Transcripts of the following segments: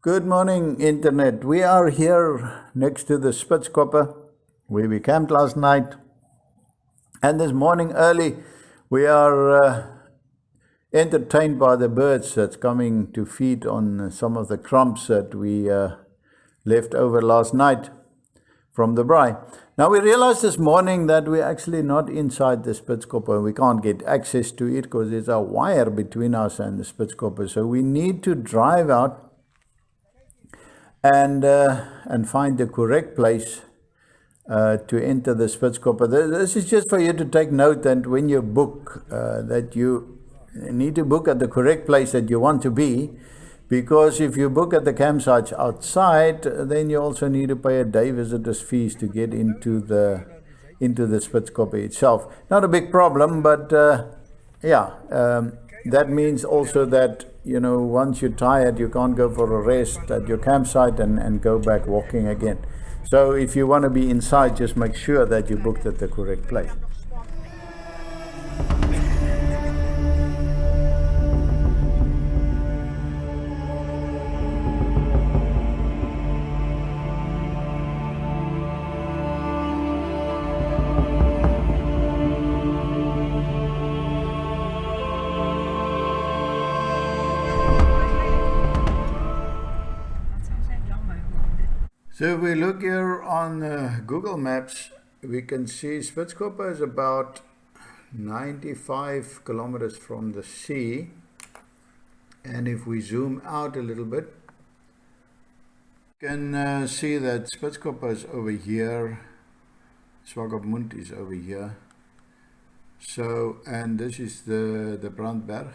Good morning, Internet. We are here next to the Spitskoppe, where we camped last night. And this morning early, we are entertained by the birds that's coming to feed on some of the crumbs that we left over last night from the braai. Now we realized this morning that we're actually not inside the Spitskoppe. We can't get access to it because there's a wire between us and the Spitskoppe. So we need to drive out and find the correct place to enter the Spitskoppe. This is just for you to take note that when you book, that you need to book at the correct place that you want to be, because if you book at the campsites outside, then you also need to pay a day visitor's fees to get into the Spitskoppe itself. Not a big problem, but that means also that, once you're tired, you can't go for a rest at your campsite and go back walking again. So if you want to be inside, just make sure that you booked at the correct place. So if we look here on Google Maps, we can see Spitskoppe is about 95 kilometers from the sea. And if we zoom out a little bit, you can see that Spitskoppe is over here, Swakopmund is over here. So, and this is the Brandberg,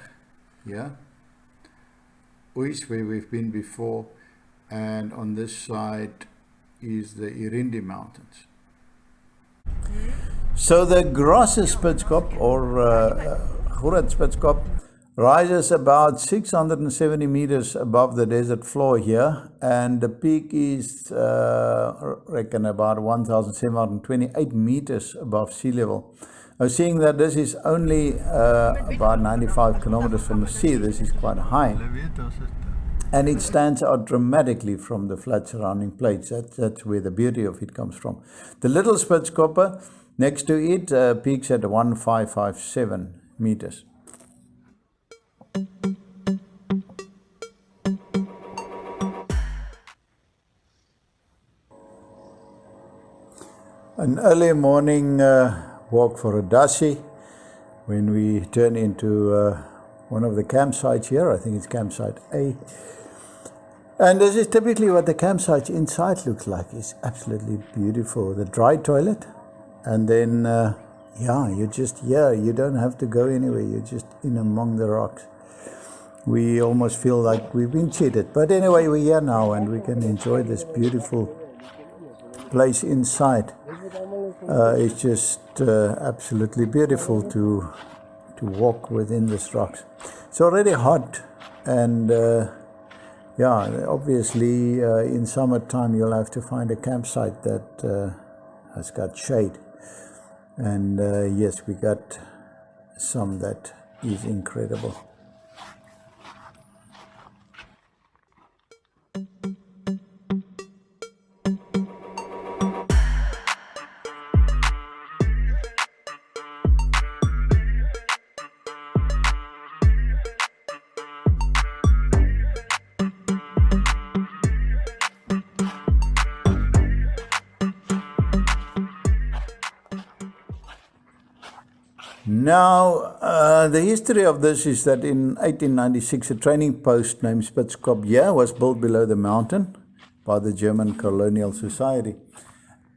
Uys, where we've been before. And on this side is the Irindi Mountains. So the Grosse Spitskoppe, or Groot Spitskoppe, rises about 670 meters above the desert floor here, and the peak is reckon about 1,728 meters above sea level. Now, seeing that this is only about 95 kilometers from the sea, this is quite high. And it stands out dramatically from the flat surrounding plates. That's where the beauty of it comes from. The little Spitskoppe next to it peaks at 1,557 meters. An early morning walk for a dassie when we turn into one of the campsites here. I think it's campsite A. And this is typically what the campsite inside looks like. It's absolutely beautiful. The dry toilet. And then, you're just here. You don't have to go anywhere. You're just in among the rocks. We almost feel like we've been cheated. But anyway, we're here now and we can enjoy this beautiful place inside. It's just absolutely beautiful to walk within these rocks. It's already hot, and obviously in summertime you'll have to find a campsite that has got shade. And yes, we got some that is incredible. Now, the history of this is that in 1896, a training post named Spitzkoppe was built below the mountain by the German Colonial Society.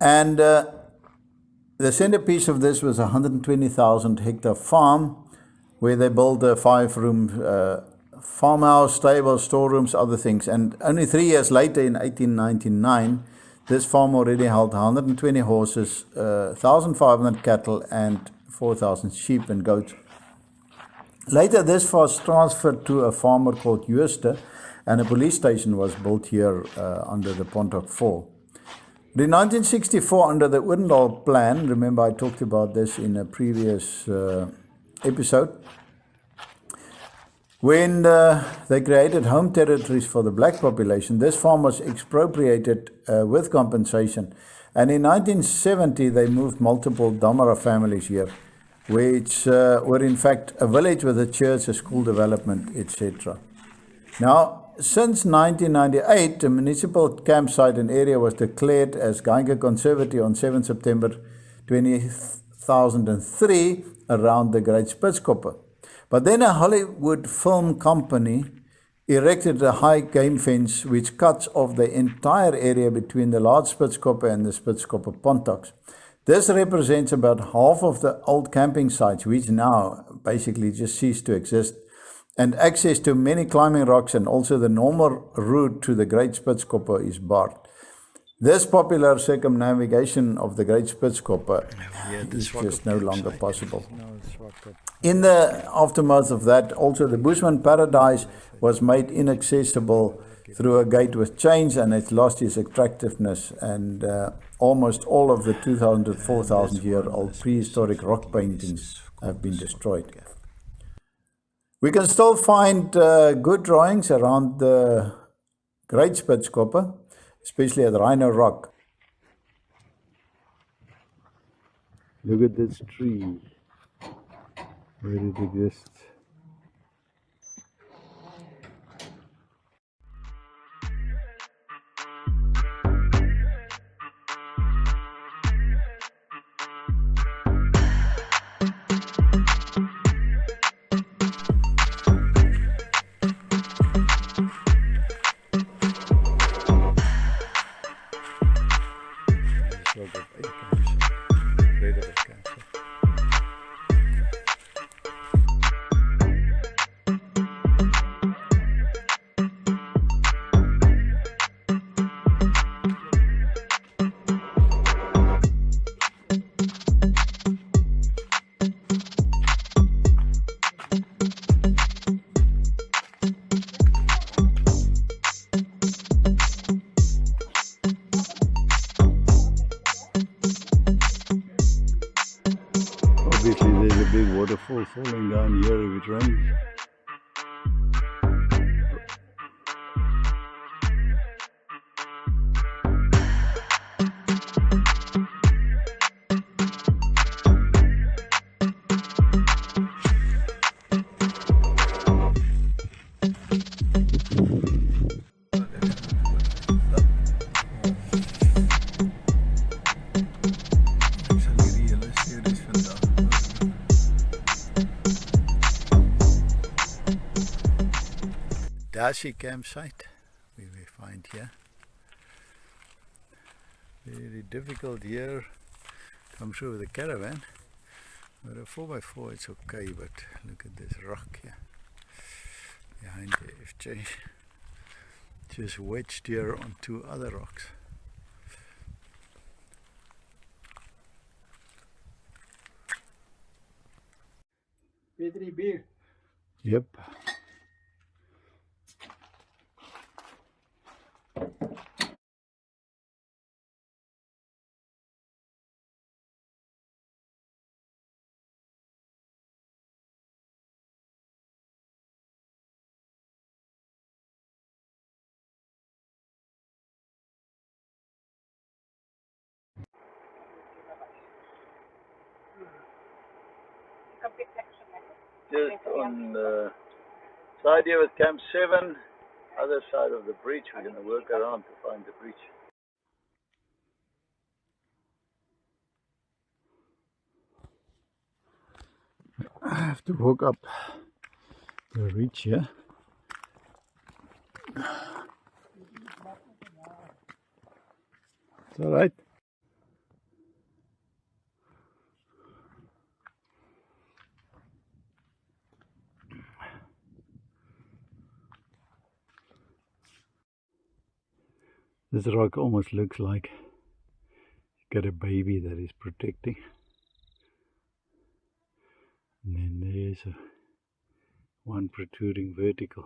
And the centerpiece of this was a 120,000 hectare farm where they built a 5-room farmhouse, stable, storerooms, other things. And only 3 years later, in 1899, this farm already held 120 horses, 1,500 cattle, and 4,000 sheep and goats. Later, this was transferred to a farmer called Jooste, and a police station was built here under the Pontok Fall. In 1964, under the Odendaal Plan, remember I talked about this in a previous episode, When they created home territories for the black population, this farm was expropriated with compensation. And in 1970, they moved multiple Damara families here, which were in fact a village with a church, a school development, etc. Now, since 1998, the municipal campsite and area was declared as Geiger Conservatory on 7 September 2003 around the Great Spitskoppe. But then a Hollywood film company erected a high game fence which cuts off the entire area between the large Spitskoppe and the Spitskoppe Pontoks. This represents about half of the old camping sites, which now basically just cease to exist, and access to many climbing rocks and also the normal route to the Great Spitskoppe is barred. This popular circumnavigation of the Great Spitskoppe is just no longer possible. In the aftermath of that, also the Bushman Paradise was made inaccessible through a gate with chains, and it lost its attractiveness, and almost all of the 2,000 to 4,000 year old prehistoric rock paintings have been destroyed. We can still find good drawings around the Great Spitskoppe, especially at Rhino Rock. Look at this tree, where it exists. Obviously there's a big waterfall falling down here if it rains. Dashi campsite we find here. Very difficult here. Come through with a caravan. But a 4x4 it's okay, but look at this rock here behind the FJ. Just wedged here on two other rocks. Petri beer. Yep. Just on the side here with Camp 7, other side of the bridge. We're going to work around to find the bridge. I have to walk up the ridge here. It's alright. This rock almost looks like it's got a baby that is protecting. And then there's one protruding vertical.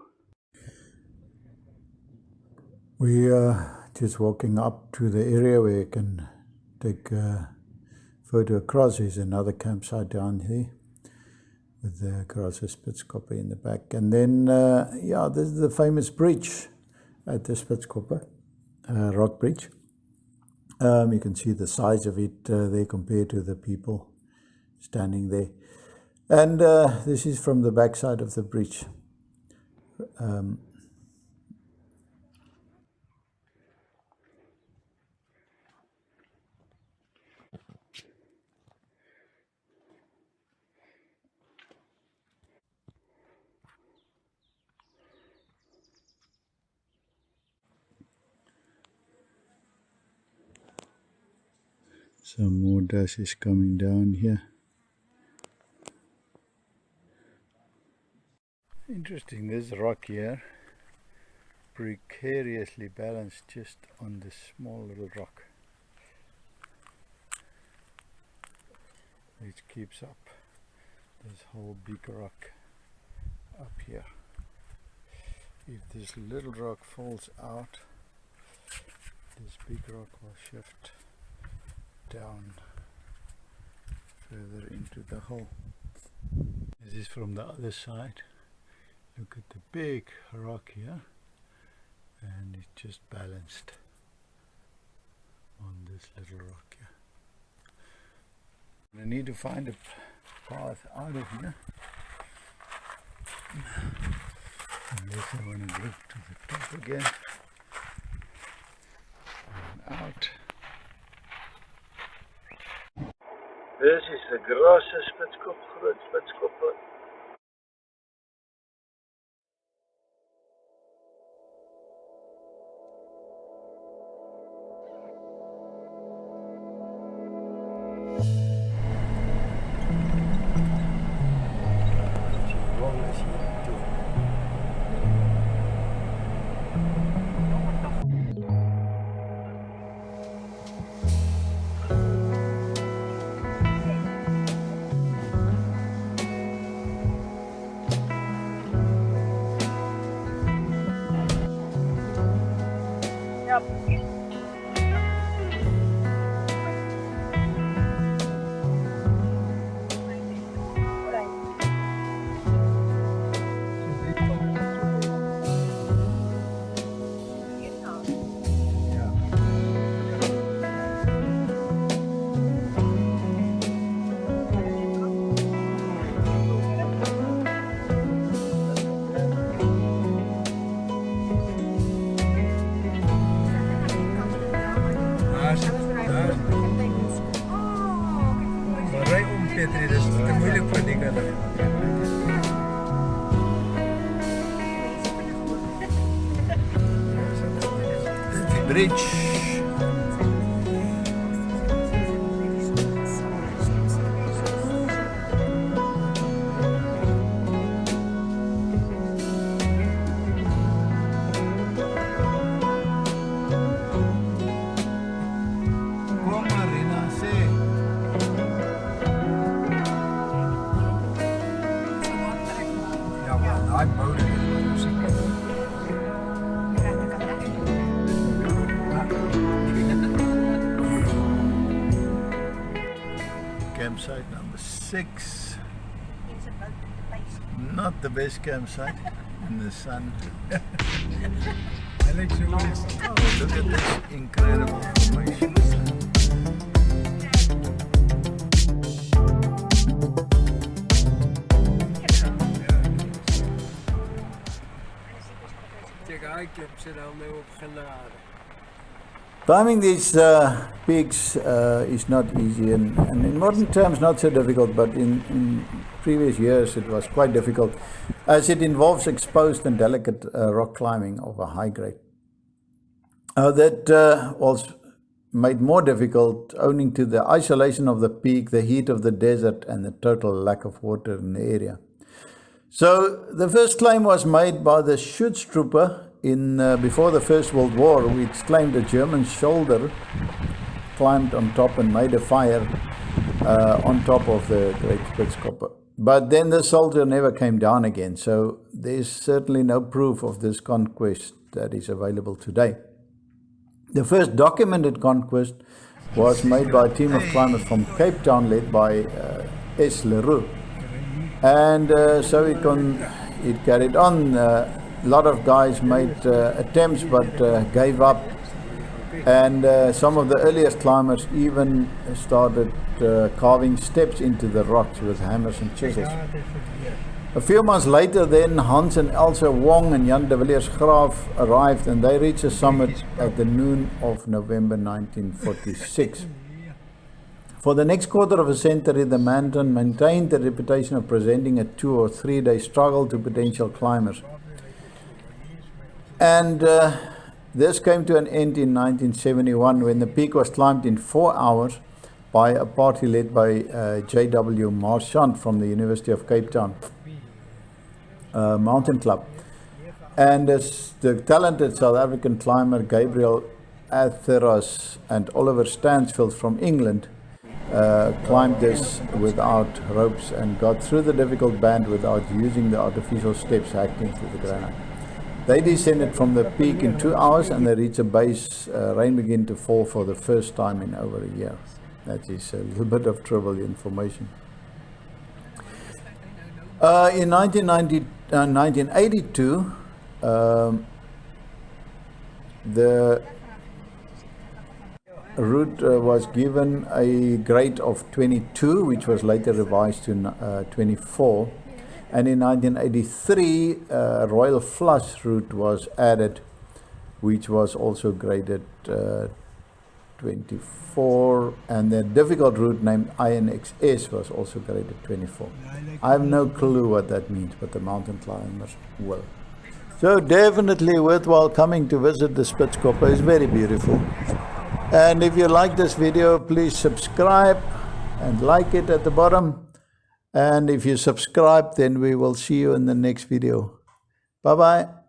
We are just walking up to the area where you can take a photo across. There's another campsite down here. with the grosse Spitskoppe in the back. And then, yeah, this is the famous bridge at the Spitskoppe, rock bridge. You can see the size of it there compared to the people standing there. And this is from the back side of the bridge. Some more dust is coming down here. Interesting, this rock here, precariously balanced just on this small little rock, which keeps up this whole big rock up here. If this little rock falls out, this big rock will shift down further into the hole. This is from the other side. Look at the big rock here, and it's just balanced on this little rock here. I need to find a path out of here, unless I want to go to the top again and out. This is the grosse Spitskoppe, groot Spitskoppe. Petri, dat is te moeilijk voor die kant. The bridge. Campsite number 6. Not the best campsite in the sun. I like so nice. Oh, look at this incredible formation. Ik heb ze dan mee opgeladen. Climbing these peaks is not easy, and in modern terms not so difficult, but in previous years it was quite difficult, as it involves exposed and delicate rock climbing of a high grade. That was made more difficult owing to the isolation of the peak, the heat of the desert, and the total lack of water in the area. So the first climb was made by the Spitzkoppe before the First World War, which claimed a German soldier climbed on top and made a fire on top of the Great Spitskoppe. But then the soldier never came down again, so there's certainly no proof of this conquest that is available today. The first documented conquest was made by a team of climbers from Cape Town led by S. Leroux. And so it carried on. A lot of guys made attempts but gave up. And some of the earliest climbers even started carving steps into the rocks with hammers and chisels. A few months later then, Hans and Elsa Wong and Jan de Villiers Graaf arrived, and they reached the summit at the noon of November 1946. For the next quarter of a century, the mountain maintained the reputation of presenting a 2 or 3 day struggle to potential climbers. And this came to an end in 1971 when the peak was climbed in 4 hours by a party led by J.W. Marchant from the University of Cape Town Mountain Club. And the talented South African climber Gabriel Atheros and Oliver Stansfield from England climbed this without ropes and got through the difficult band without using the artificial steps hacked into the granite. They descended from the peak in 2 hours, and they reached a base. Rain began to fall for the first time in over a year. That is a little bit of trivial information. In 1982, the route was given a grade of 22, which was later revised to 24. And in 1983, Royal Flush route was added, which was also graded 24. And the difficult route named INXS was also graded 24. I have no clue what that means, but the mountain climbers will. So definitely worthwhile coming to visit the Spitskoppe. It's very beautiful. And if you like this video, please subscribe and like it at the bottom. And if you subscribe, then we will see you in the next video. Bye-bye.